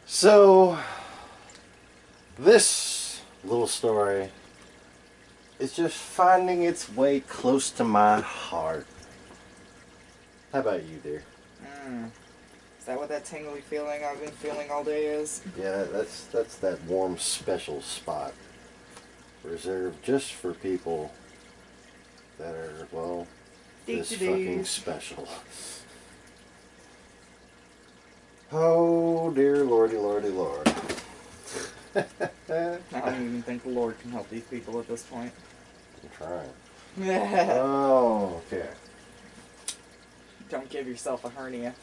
So, this little story is just finding its way close to my heart. How about you, dear? Is that what that tingly feeling I've been feeling all day is? Yeah, that's that warm special spot reserved just for people that are, well, this fucking special. Oh, dear lordy, lordy, lord. I don't even think the Lord can help these people at this point. I'm trying. Oh, okay. Don't give yourself a hernia.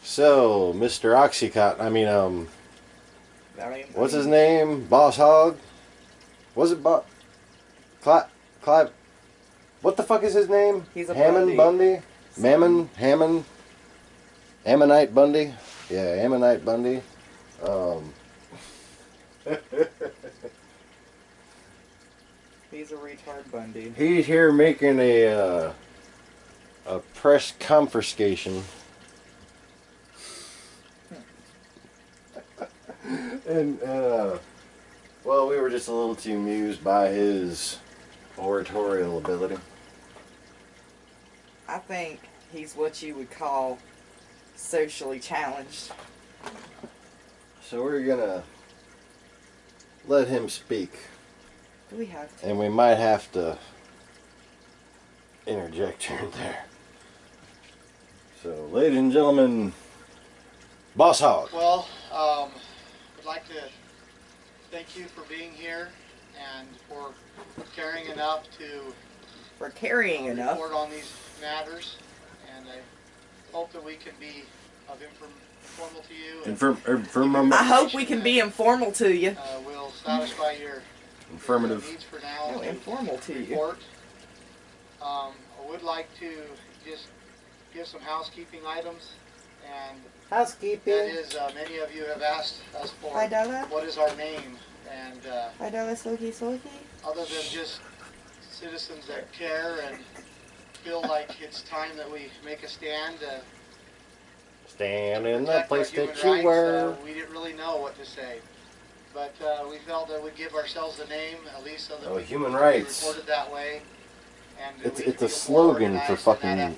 So, Mr. Oxycontin, what's his name? Boss Hogg? Was it Clive? What the fuck is his name? He's a Hammond Bundy? Hammond? Ammonite Bundy? Yeah, Ammonite Bundy. He's a retard Bundy. He's here making a press confiscation. And, well, we were just a little too amused by his oratorial ability. I think he's what you would call socially challenged. So we're gonna let him speak. Do we have to? And we might have to interject here and there. So, ladies and gentlemen, Boss Hogg. Well, I'd like to thank you for being here and for caring enough to report on these matters. And I hope that we can be of informal to you. I hope we can be informal to you. We'll satisfy your needs for now. No, informal to you. I would like to just give some housekeeping items. And housekeeping. that is, many of you have asked us for what is our name. And other than just citizens that care and feel like it's time that we make a stand. Stand in the place that you were. We didn't really know what to say. But we felt that we'd give ourselves a name, at least so that we human can rights. be reported that way. And It's a slogan for fucking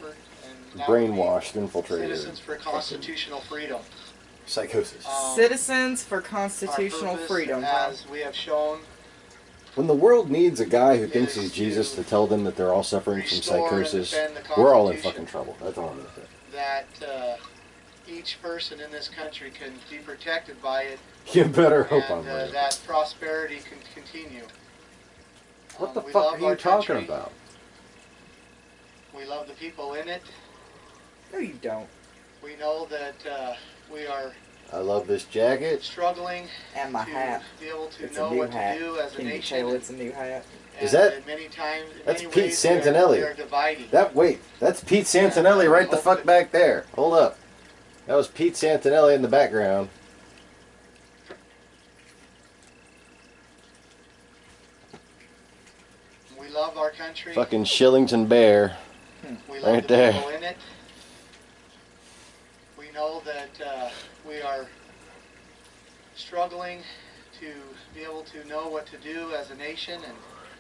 brainwashed infiltrators. Citizens for Constitutional Freedom. Psychosis. Citizens for Constitutional Freedom. As we have shown, when the world needs a guy who thinks he's Jesus to tell them that they're all suffering from psychosis, we're all in fucking trouble. That's all I'm going to say. That each person in this country can be protected by it. You better hope I'm right. That prosperity can continue. What the fuck are you talking about? We love the people in it. No, you don't. We know that we are. I love this jacket. Struggling and my hat. Be able to know what to do as a nation. Can you tell it's a new hat? Is that? That's Pete Santinelli. That's Pete Santinelli right the fuck back there. Hold up. That was Pete Santinelli in the background. We love our country. Fucking Shillington Bear. We love right the there. people in it. We know that we are struggling to be able to know what to do as a nation. And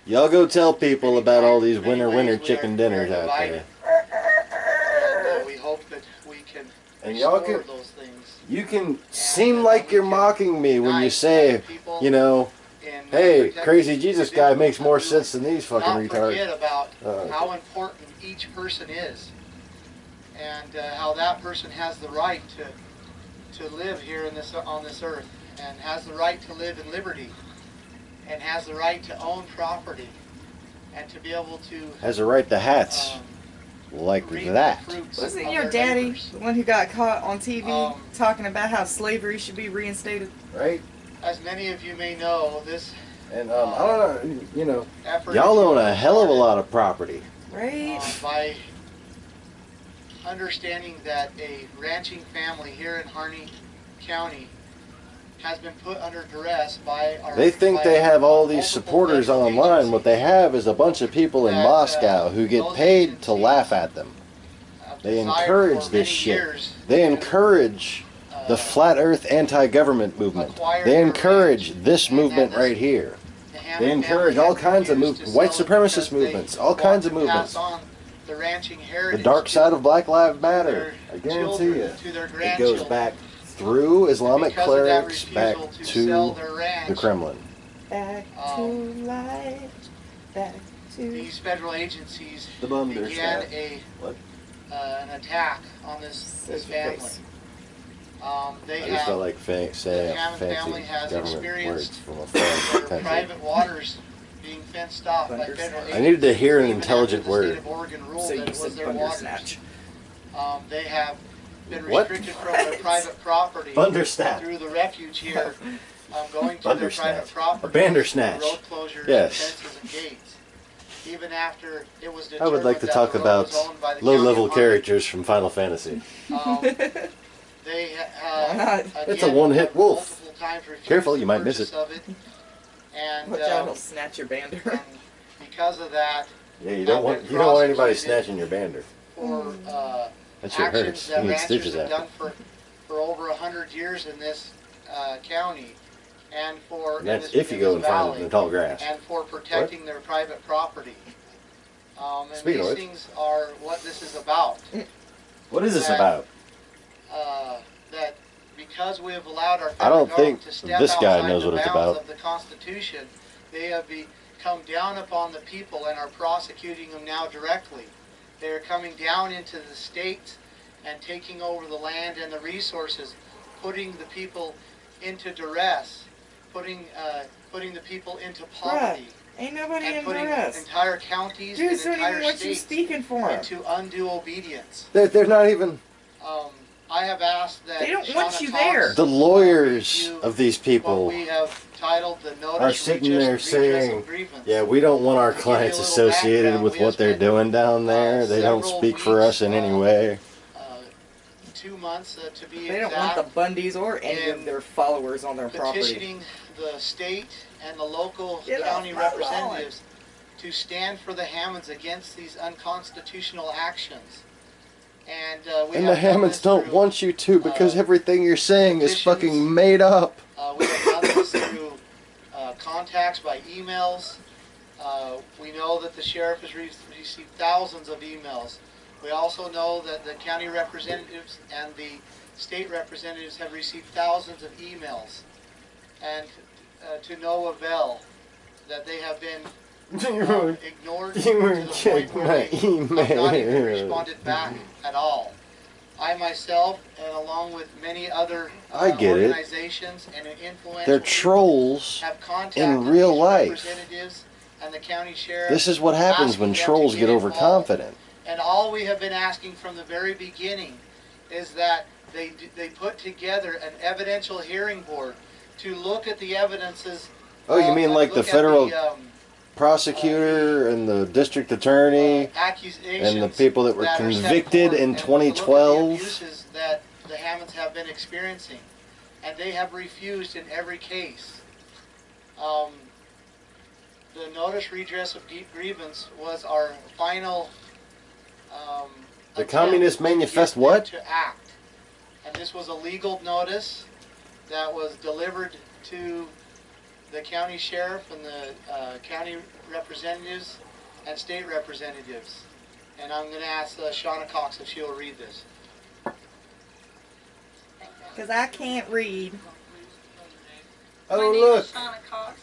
y'all go tell people about all these winter chicken dinners out there. And we hope that we can and y'all can, those things. You can seem like you're mocking me when you say, you know, hey, crazy Jesus guy makes more sense than these fucking retards. Forget about how important each person is, and how that person has the right to live here in on this earth, and has the right to live in liberty, and has the right to own property, and to be able to has the right to hats like that. Wasn't your daddy the one who got caught on TV talking about how slavery should be reinstated? Right. As many of you may know, this and I don't know, you know, y'all own a hell of a lot of property. Right. By understanding that a ranching family here in Harney County has been put under duress by our... They think they have all these supporters online. What they have is a bunch of people in Moscow who get paid to laugh at them. They encourage this shit. They encourage the flat earth anti-government movement. They encourage this movement right here. They encourage all kinds of white supremacist movements, all kinds of movements. The dark side of Black Lives Matter, I guarantee you. It goes back through Islamic clerics back to the Kremlin. Back to life, back to... These federal agencies The bundys began an attack on this family. I just felt like saying fancy government words from a foreign country. Private waters being fenced off by federal agencies. I needed to hear an intelligent word. So you said bundersnatch. They have been restricted from their private property through the refuge here, going to their private property. A bandersnatch. Road closures, yes. fences, and gates. Even after it was I would like to talk about low-level characters from Final Fantasy. They it's a one-hit wolf. Careful, you might miss it. And watch out, he'll snatch your bander. Because of that, yeah, you don't want anybody snatching your bander. For that shit hurts. You need stitches have after. done for over 100 years in this county, and that's if you go and find it in the tall grass. And for protecting their private property. And these things are what this is about. What is this about? That because we have allowed our I don't government think to step this guy outside knows the what it's bounds about. of the Constitution, they have come down upon the people and are prosecuting them now directly. They are coming down into the states and taking over the land and the resources, putting the people into duress, putting the people into poverty. Ain't nobody in putting duress. Entire counties and entire states into undue obedience. They're not even... I have asked that they don't want you there. The lawyers of these people we have titled the Notice are sitting there saying, yeah, we don't want our clients associated with what they're doing down there. They don't speak for us in any way. 2 months to be They don't want the Bundys or any of their followers on their property. Petitioning the state and the local county representatives to stand for the Hammonds against these unconstitutional actions. And the Hammonds don't want you to because everything you're saying is fucking made up. We have done this through contacts by emails. We know that the sheriff has received thousands of emails. We also know that the county representatives and the state representatives have received thousands of emails. And to no avail, that they have been ignored to the point where they have not even responded back at all. I myself, and along with many other organizations and influential they're trolls have contacted in real life. Representatives and the county sheriff. This is what happens when trolls get overconfident. And all we have been asking from the very beginning is that they put together an evidential hearing board to look at the evidences. Oh, you mean like the federal prosecutor and the district attorney and the people that were convicted in 2012? The abuses that the Hammonds have been experiencing, and they have refused in every case. The notice redress of grievance was our final. The Communist Manifest what? To act, and this was a legal notice that was delivered to the county sheriff and the county representatives and state representatives. And I'm going to ask Shauna Cox if she'll read this. Because I can't read. Oh, look. Shauna Cox,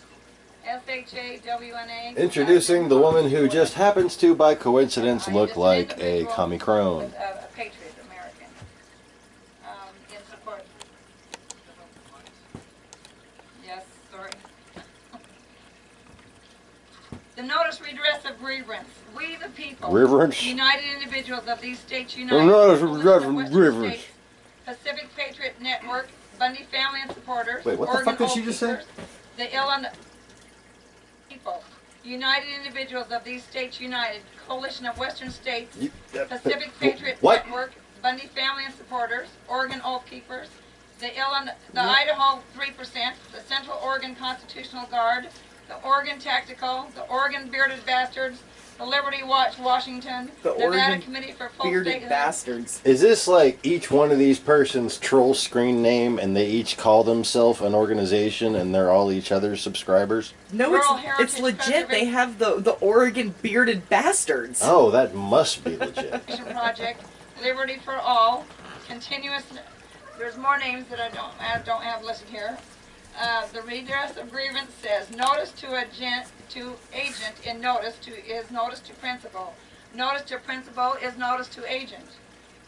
SHAWNA. Introducing the woman who just happens to, by coincidence, look like a commie crone. A patriot American. In support. Yes, sorry. The notice redress of grievance. We the people. Reverence. United individuals of these states united. Reverence. Pacific Patriot Network. Bundy family and supporters. Wait, what the fuck did she just say? The Illinois people. United individuals of these states united. Coalition of Western States. Pacific Patriot Network. Bundy family and supporters. Oregon Oath Keepers. The Idaho 3%. The Central Oregon Constitutional Guard. The Oregon Tactical. The Oregon Bearded Bastards. the Liberty Watch Washington, The Nevada Oregon Committee for Full bearded Statehood. bastards. Is this like each one of these person's troll screen name and they each call themselves an organization and they're all each other's subscribers? No, Rural it's Heritage legit. They have the Oregon bearded bastards. Oh, that must be legit. Project, Liberty for All, continuous. There's more names that I don't have listed here. The redress of grievance says notice to agent in notice to is notice to principal. Notice to principal is notice to agent.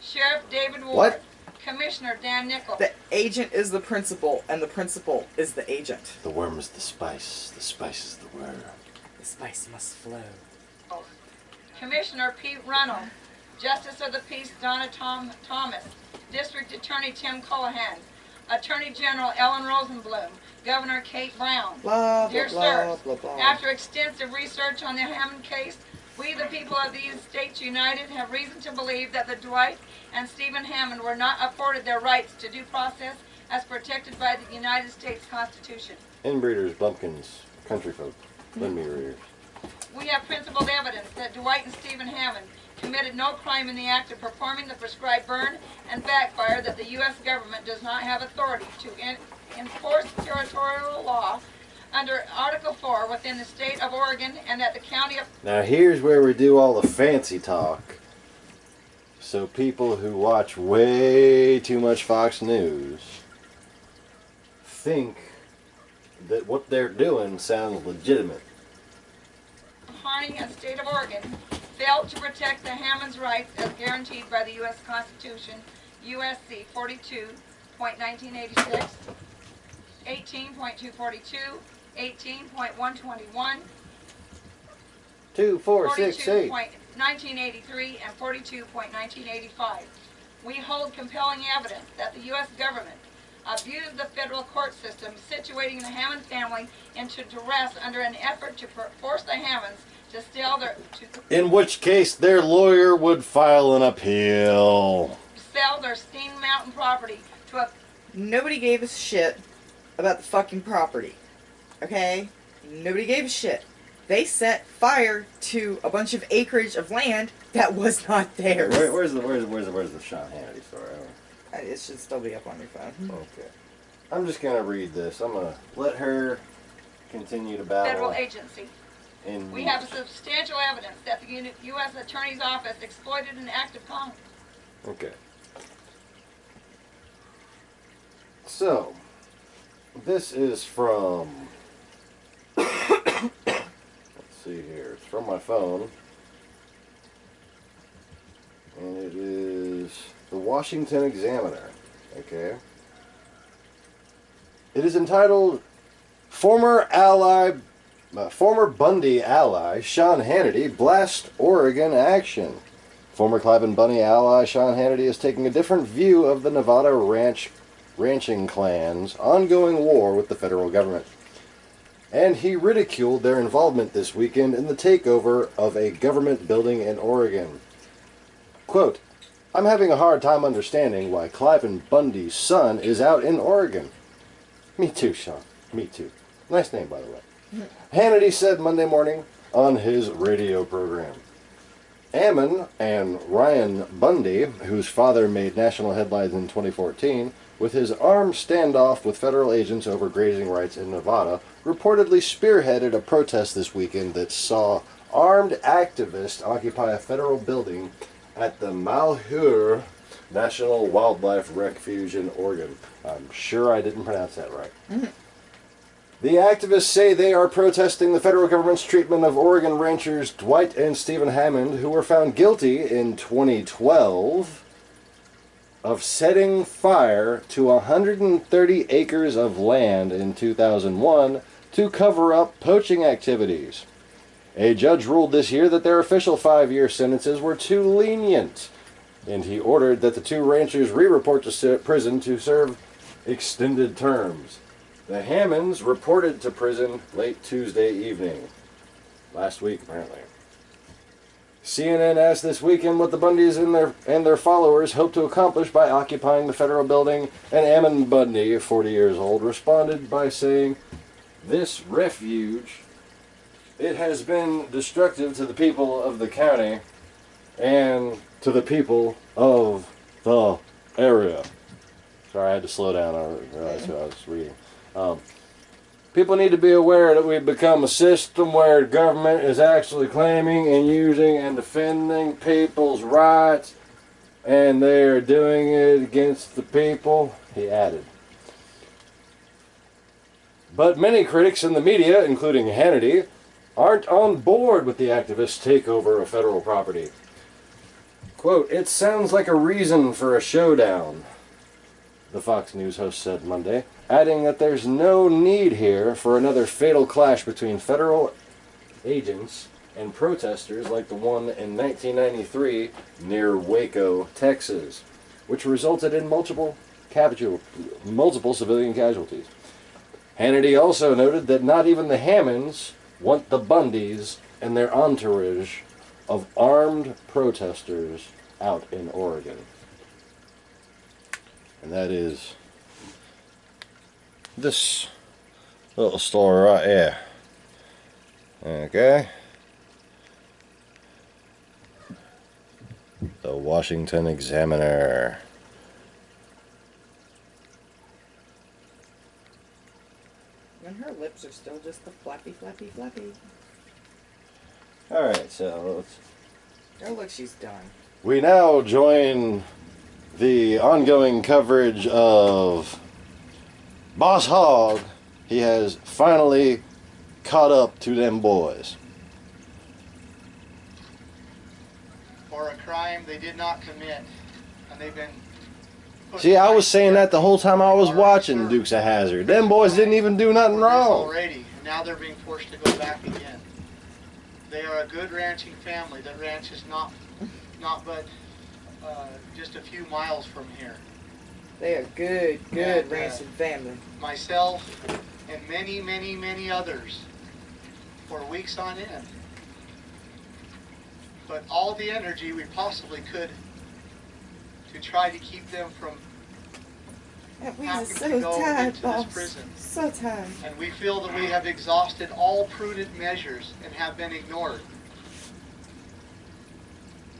Sheriff David Ward. What? Commissioner Dan Nichols. The agent is the principal, and the principal is the agent. The worm is the spice is the worm. The spice must flow. Commissioner Pete Runnell. Justice of the Peace Donna Thomas. District Attorney Tim Callahan. Attorney General Ellen Rosenblum. Governor Kate Brown. Blah, Dear blah, sirs, blah, blah, blah. after extensive research on the Hammond case, we, the people of these states united, have reason to believe that the Dwight and Stephen Hammond were not afforded their rights to due process as protected by the United States Constitution. Inbreeders, bumpkins, country folk, lend me your ears. We have principled evidence that Dwight and Stephen Hammond committed no crime in the act of performing the prescribed burn and backfire, that the U.S. government does not have authority to enforce territorial law under Article 4 within the state of Oregon, and that the county of... Now here's where we do all the fancy talk. So people who watch way too much Fox News think that what they're doing sounds legitimate. Harney and state of Oregon failed to protect the Hammond's rights as guaranteed by the U.S. Constitution, USC 42.1986, 18.242, 18.121, 2468. 42.1983, and 42.1985. We hold compelling evidence that the U.S. government abused the federal court system, situating the Hammond family into duress under an effort to force the Hammonds to sell their... In which case their lawyer would file an appeal. Sell their Steam Mountain property to a... Nobody gave a shit about the fucking property. Okay? Nobody gave a shit. They set fire to a bunch of acreage of land that was not theirs. Where's the Sean Hannity story? It should still be up on your phone. Okay. I'm just gonna read this. I'm gonna let her continue to battle. federal agency. We have substantial evidence that the U.S. Attorney's Office exploited an act of Congress. Okay. So, this is from, let's see here, it's from my phone, and it is the Washington Examiner, okay? It is entitled, Former Bundy ally Sean Hannity blasts Oregon action. Former Clive and Bundy ally Sean Hannity is taking a different view of the Nevada ranching clan's ongoing war with the federal government. And he ridiculed their involvement this weekend in the takeover of a government building in Oregon. Quote, I'm having a hard time understanding why Clive and Bundy's son is out in Oregon. Me too, Sean. Me too. Nice name, by the way. Hannity said Monday morning on his radio program. Ammon and Ryan Bundy, whose father made national headlines in 2014, with his armed standoff with federal agents over grazing rights in Nevada, reportedly spearheaded a protest this weekend that saw armed activists occupy a federal building at the Malheur National Wildlife Refuge in Oregon. I'm sure I didn't pronounce that right. The activists say they are protesting the federal government's treatment of Oregon ranchers Dwight and Stephen Hammond, who were found guilty in 2012 of setting fire to 130 acres of land in 2001 to cover up poaching activities. A judge ruled this year that their official 5-year sentences were too lenient, and he ordered that the two ranchers re-report to prison to serve extended terms. The Hammonds reported to prison late Tuesday evening. Last week, apparently. CNN asked this weekend what the Bundys and their followers hope to accomplish by occupying the federal building, and Ammon Bundy, 40 years old, responded by saying, "This refuge It has been destructive to the people of the county and to the people of the area. Sorry, I had to slow down. I realized what I was reading. People need to be aware that we've become a system where government is actually claiming and using and defending people's rights, and they are doing it against the people, he added. But many critics in the media, including Hannity, aren't on board with the activists' takeover of federal property. Quote, "It sounds like a reason for a showdown," the Fox News host said Monday, adding that there's no need here for another fatal clash between federal agents and protesters like the one in 1993 near Waco, Texas, which resulted in multiple civilian casualties. Hannity also noted that not even the Hammonds want the Bundys and their entourage of armed protesters out in Oregon. And that is this little story right here. Okay. The Washington Examiner. And her lips are still just the flappy, flappy, flappy. Alright, so let's... Oh, look, she's done. We now join the ongoing coverage of Boss Hogg. He has finally caught up to them boys. For a crime they did not commit, and they've been... See, I was saying that the whole time I was watching Dukes of Hazzard. Them boys didn't even do nothing wrong. Already, and now they're being forced to go back again. They are a good ranching family. The ranch is not but just a few miles from here. They are good And, ranching family. Myself and many, many, many others for weeks on end. But all the energy we possibly could to try to keep them from We are having so to go tired, into boss. this prison. So tired. And we feel that we have exhausted all prudent measures and have been ignored.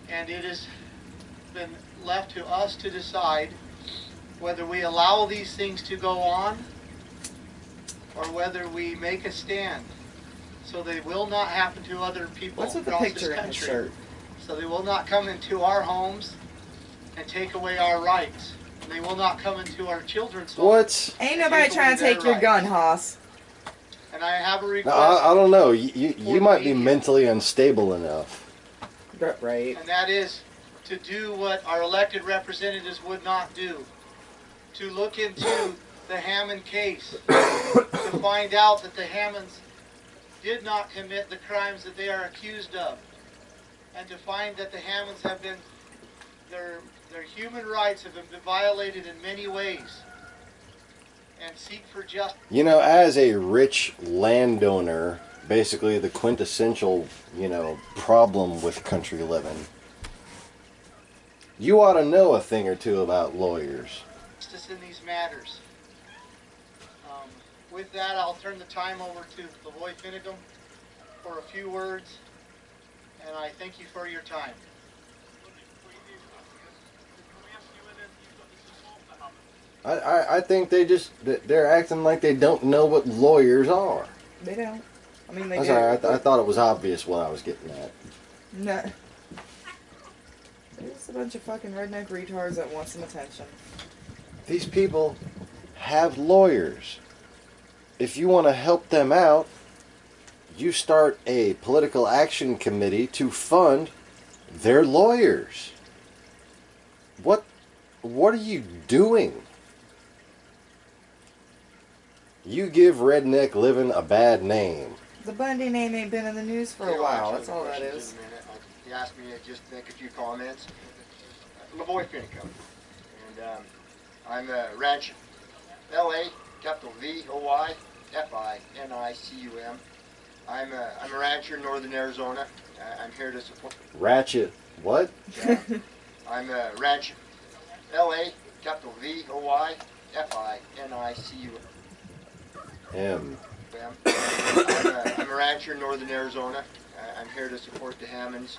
And it has been left to us to decide whether we allow these things to go on or whether we make a stand so they will not happen to other people What's with the across picture this in the country. shirt? So they will not come into our homes and take away our rights. And they will not come into our children's homes. What? Ain't nobody trying to take your gun, Hoss. And I have a request. No, I don't know. You might be mentally unstable enough. Right. And that is to do what our elected representatives would not do. To look into the Hammond case. To find out that the Hammonds did not commit the crimes that they are accused of. And to find that the Hammonds have been, their human rights have been violated in many ways. And seek for justice. You know, as a rich landowner, basically the quintessential, problem with country living, you ought to know a thing or two about lawyers. Justice in these matters. With that, I'll turn the time over to the boy Pinnacle for a few words, and I thank you for your time. I think they're acting like they don't know what lawyers are. They don't. I mean, they I'm do. sorry, I thought it was obvious what I was getting at. No. They're just a bunch of fucking redneck retards that want some attention. These people have lawyers. If you want to help them out, you start a political action committee to fund their lawyers. What are you doing? You give redneck living a bad name. The Bundy name ain't been in the news for a while. That's all that is. He asked me to just make a few comments. My boy Pinnacle, and I'm a rancher. L.A. capital V-O-Y F-I-N-I-C-U-M. I'm a rancher in northern Arizona. I'm here to support. Ratchet. What? I'm a rancher. L.A. capital V-O-Y F-I-N-I-C-U-M. I'm a rancher in northern Arizona. I'm here to support the Hammonds.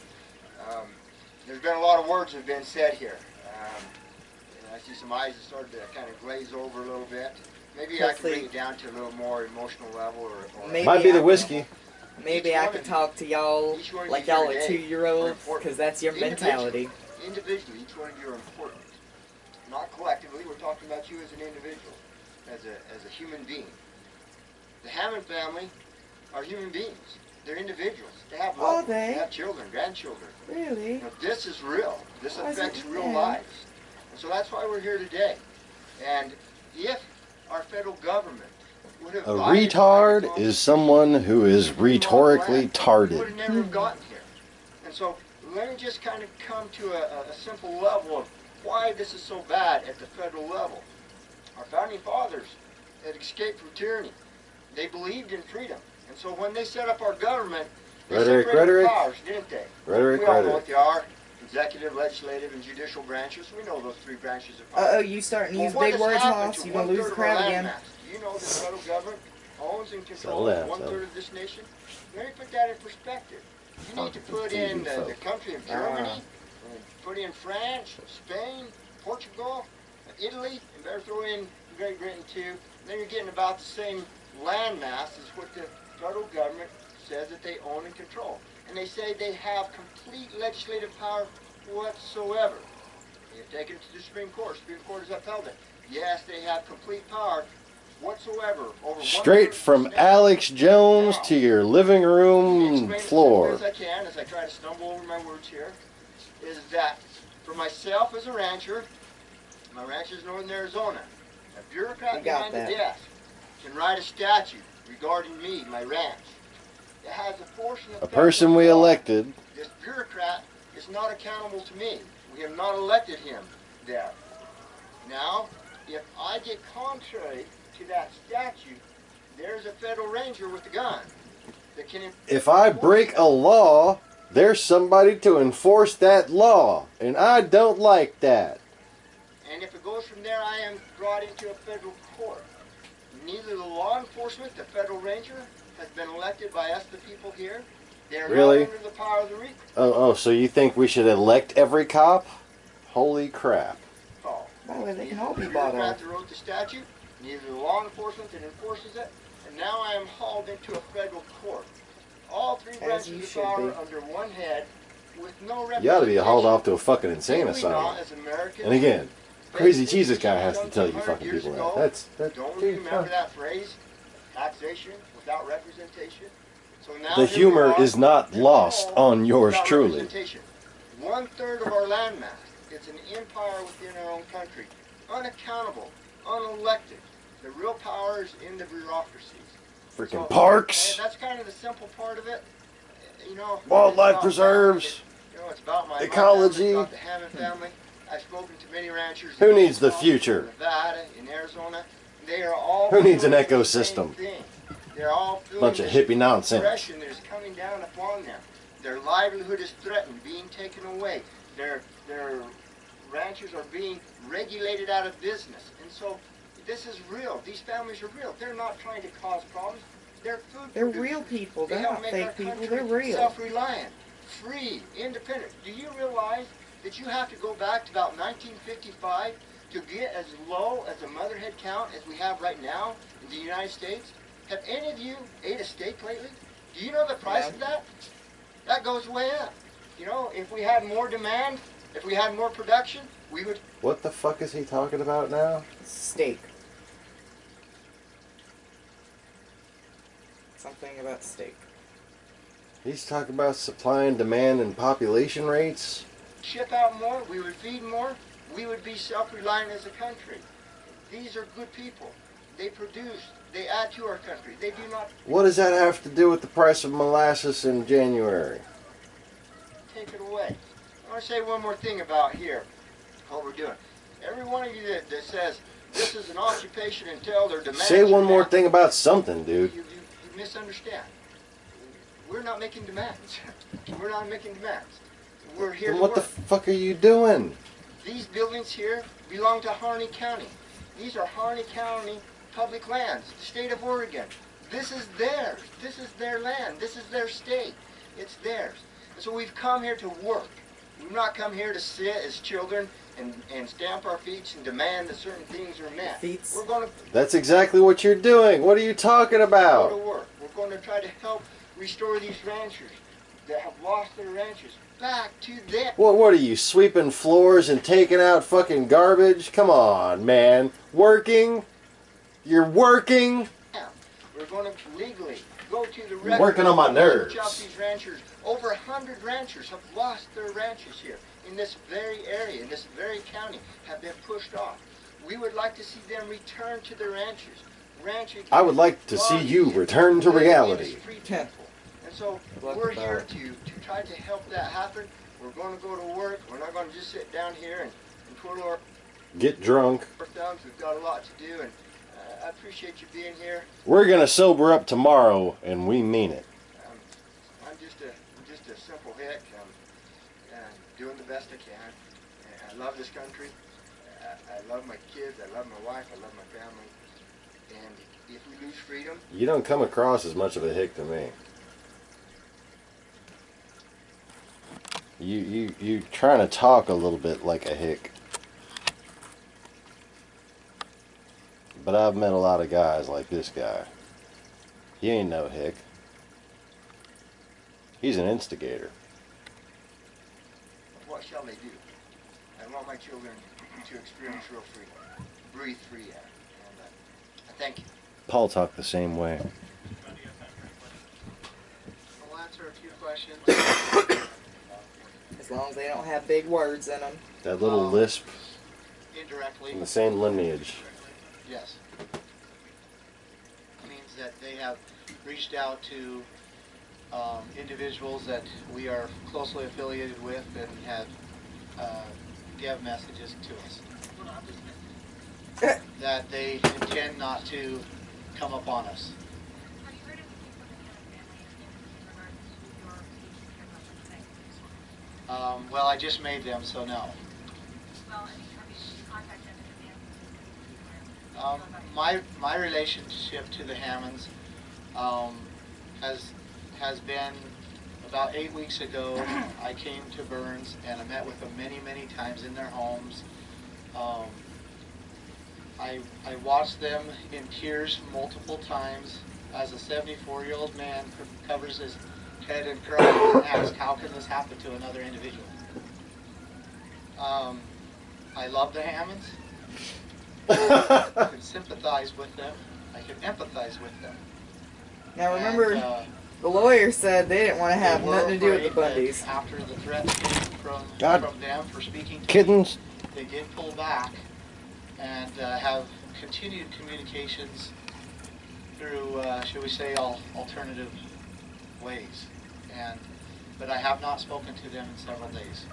There's been a lot of words that have been said here. And I see some eyes that started to kind of glaze over a little bit. Maybe I can bring it down to a little more emotional level, or might be the whiskey. Maybe I could talk to y'all like y'all are 2-year-olds, because that's your mentality. Individually, each one of you are important. Not collectively, we're talking about you as an individual, as a human being. The Hammond family are human beings. They're individuals. They have love. They have children, grandchildren. Really? You know, this is real. This affects real lives. And so that's why we're here today. And if our federal government would have... A retard is someone who is rhetorically tarded. We would have never gotten here. And so let me just kind of come to a simple level of why this is so bad at the federal level. Our founding fathers had escaped from tyranny. They believed in freedom. And so when they set up our government, they separated powers, didn't they? We all know what they are. Executive, legislative, and judicial branches. We know those three branches of power. Uh-oh, you starting to use big words, Hoss. You're going to lose the crowd again. Do you know that the federal government owns and controls 1/3 of this nation? Let me put that in perspective. You need to put in the country of Germany, put in France, Spain, Portugal, Italy, and better throw in Great Britain too. Then you're getting about the same landmass as what the federal government says that they own and control. And they say they have complete legislative power whatsoever. They've taken it to the Supreme Court. Supreme Court has upheld it. Yes, they have complete power whatsoever over... Straight from Alex Jones to your living room floor. As I can, as I try to stumble over my words here, is that for myself as a rancher, my ranch is in northern Arizona, a bureaucrat behind the desk can write a statute regarding me, my ranch. It has a portion of... A person we elected. This bureaucrat is not accountable to me. We have not elected him there. Now, if I get contrary to that statute, there's a federal ranger with a gun that can... If I break a law, there's somebody to enforce that law, and I don't like that. And if it goes from there, I am brought into a federal court. Neither the law enforcement, the federal ranger, has been elected by us, the people here. They're not under the power of the Reaper. Oh, so you think we should elect every cop? Holy crap. Oh. That way they can all be bought off. The wrote the statute, neither the law enforcement that enforces it, and now I am hauled into a federal court. All three branches of power under one head with no representation. You ought to be hauled off to a fucking insane asylum. And again, Crazy Jesus guy has to tell you fucking people that. Don't we remember that phrase? Taxation without representation. So now the humor is not lost on yours truly. 1/3 of our landmass. It's an empire within our own country. Unaccountable, unelected. The real power is in the bureaucracies. Freaking parks. That's kind of the simple part of it. You know, wildlife preserves. It's about my ecology. It's about the Hammond family. I've spoken to many ranchers. Who needs the future? In Nevada, in Arizona. They are all... Who needs an ecosystem? They're all feeling bunch of hippie nonsense. Depression that is coming down upon them. Their livelihood is threatened, being taken away. Their ranchers are being regulated out of business. And so this is real. These families are real. They're not trying to cause problems. They're food They're producers. real people. They They're not fake people. They're real. Self-reliant, free, independent. Do you realize that you have to go back to about 1955 to get as low as the mother head count as we have right now in the United States? Have any of you ate a steak lately? Do you know the price of that? That goes way up. You know, if we had more demand, if we had more production, we would... What the fuck is he talking about now? Steak. Something about steak. He's talking about supply and demand and population rates. Ship out more, we would feed more, we would be self-reliant as a country. These are good people. They produce, they add to our country. They do not... What does that have to do with the price of molasses in January? Take it away. I want to say one more thing about here, what we're doing. Every one of you that says this is an occupation until their demands... Say one more thing about something, dude. You misunderstand. We're not making demands. We're not making demands. We're here then to what work. The fuck are you doing? These buildings here belong to Harney County. These are Harney County public lands, the state of Oregon. This is theirs. This is their land. This is their state. It's theirs. And so we've come here to work. We've not come here to sit as children and stamp our feet and demand that certain things are met. We're going to... That's exactly what you're doing. What are you talking about? Go to work. We're going to try to help restore these ranchers that have lost their ranches back to them. What are you, sweeping floors and taking out fucking garbage? Come on, man. Working? You're working? Yeah. We're going to legally go to the record. Working on my nerves. These ranchers, over 100 ranchers have lost their ranches here in this very area, in this very county, have been pushed off. We would like to see them return to their ranches. I would like to see you return to reality. And so we're here to try to help that happen. We're going to go to work. We're not going to just sit down here and twiddle our... Get drunk. thumbs. We've got a lot to do, and I appreciate you being here. We're going to sober up tomorrow, and we mean it. I'm just a simple hick. Doing the best I can. I love this country. I love my kids. I love my wife. I love my family. And if we lose freedom... You don't come across as much of a hick to me. You trying to talk a little bit like a hick. But I've met a lot of guys like this guy. He ain't no hick. He's an instigator. What shall they do? I want my children to experience real freedom. Breathe free air. And I thank you. Paul talked the same way. I'll answer a few questions. As long as they don't have big words in them. That little lisp. Indirectly. In the same lineage. Yes. It means that they have reached out to individuals that we are closely affiliated with and have give messages to us that they intend not to come upon us. Well, I just made them, so no. My relationship to the Hammonds has been about 8 weeks ago. I came to Burns and I met with them many times in their homes. I watched them in tears multiple times as a 74-year-old man covers his head and cries and asks, how can this happen to another individual? I love the Hammonds. I can sympathize with them. I can empathize with them. Now remember, the lawyer said they didn't want to have nothing to do with the Bundys. After the threat from them for speaking to kittens, they did pull back and have continued communications through, shall we say, alternative ways. But I have not spoken to them in several days.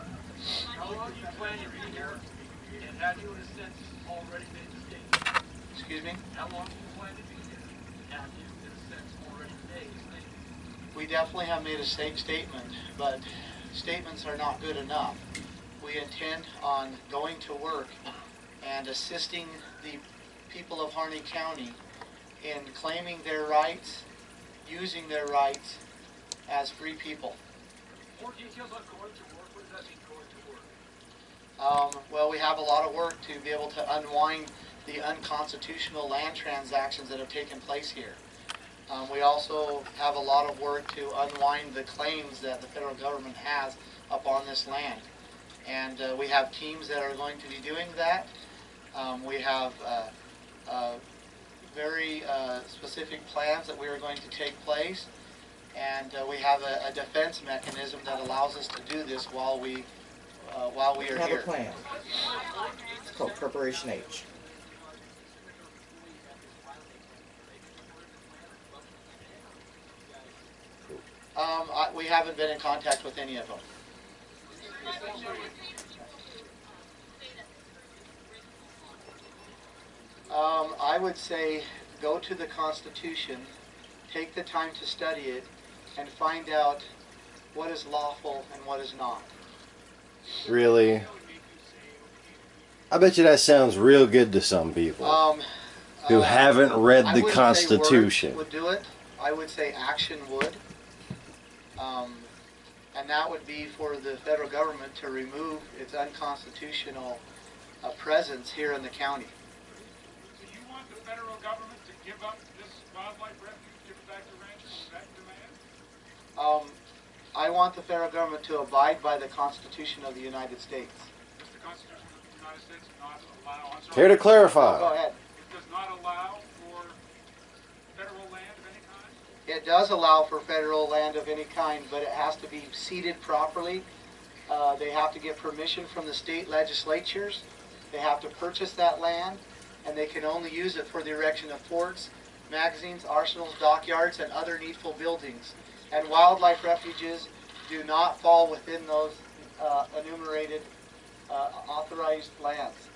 How long do you plan to be here? And have you, in a sense, already made the statement? Excuse me? How long do you plan to be here? Have you, in a sense, already made a statement? We definitely have made a statement, but statements are not good enough. We intend on going to work and assisting the people of Harney County in claiming their rights, using their rights as free people. More details on going to work? What does that mean, going to work? Well, we have a lot of work to be able to unwind the unconstitutional land transactions that have taken place here. We also have a lot of work to unwind the claims that the federal government has upon this land. And we have teams that are going to be doing that. We have very specific plans that we are going to take place. And we have a defense mechanism that allows us to do this while we are here. We have a plan. It's called Preparation H. We haven't been in contact with any of them. I would say go to the Constitution, take the time to study it, and find out what is lawful and what is not. Really? I bet you that sounds real good to some people. who haven't read I the wouldn't say Constitution. words would do it. I would say action would. And that would be for the federal government to remove its unconstitutional presence here in the county. Do you want the federal government to give up this wildlife refuge, give it back to ranchers? Is that your demand? I want the federal government to abide by the Constitution of the United States. Does the Constitution of the United States not allow... I'm sorry, Care to clarify? Go ahead. it does not allow for federal land of any kind? It does allow for federal land of any kind, but it has to be seeded properly. They have to get permission from the state legislatures. They have to purchase that land, and they can only use it for the erection of forts, magazines, arsenals, dockyards, and other needful buildings. And wildlife refuges do not fall within those enumerated authorized lands.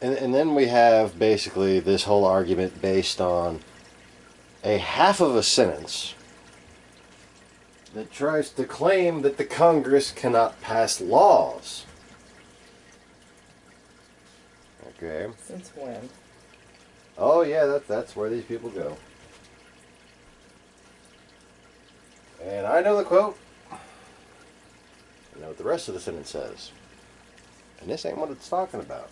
And then we have basically this whole argument based on a half of a sentence that tries to claim that the Congress cannot pass laws. Okay. Since when? Oh yeah, that's where these people go. And I know the quote. I know what the rest of the sentence says. And this ain't what it's talking about.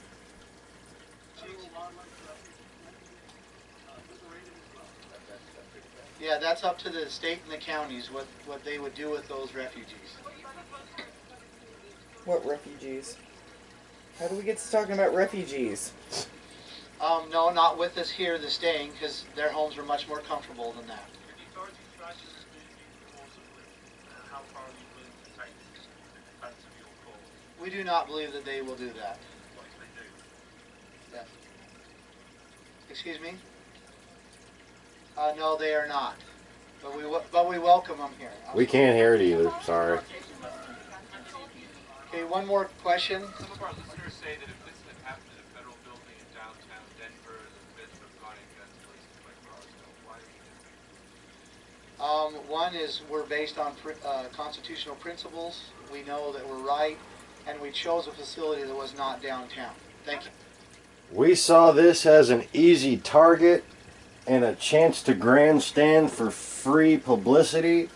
Yeah, that's up to the state and the counties what they would do with those refugees. What refugees? How do we get to talking about refugees? No, not with us here, the staying, because their homes are much more comfortable than that. We do not believe that they will do that. Yeah. Excuse me? No, they are not. But we welcome them here. We can't hear it either. Sorry. Okay, one more question. Some of our listeners say that if this had happened in a federal building in downtown Denver, the feds would have gone against places like Roswell. Why are we doing One is we're based on constitutional principles. We know that we're right, and we chose a facility that was not downtown. Thank you. We saw this as an easy target and a chance to grandstand for free publicity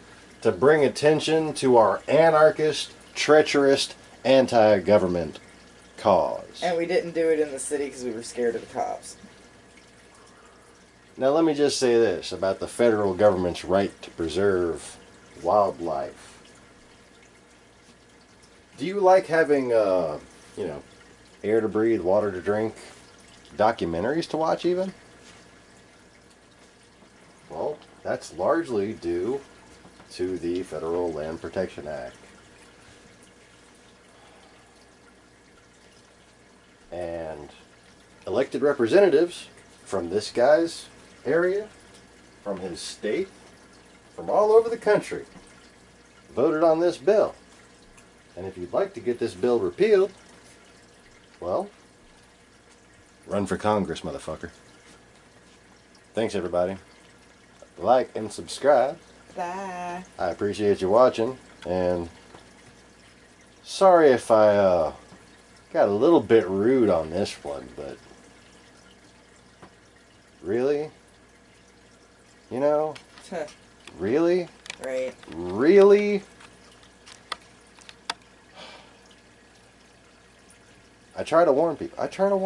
to bring attention to our anarchist, treacherous, anti-government cause. And we didn't do it in the city because we were scared of the cops. Now let me just say this about the federal government's right to preserve wildlife. Do you like having, air to breathe, water to drink, documentaries to watch even? Well, that's largely due to the Federal Land Protection Act. And elected representatives from this guy's area, from his state, from all over the country, voted on this bill. And if you'd like to get this bill repealed, well, run for Congress, motherfucker. Thanks, everybody. Like and subscribe. Bye. I appreciate you watching, and sorry if I got a little bit rude on this one, but really? You know? Really? Right. Really? I try to warn people. I try to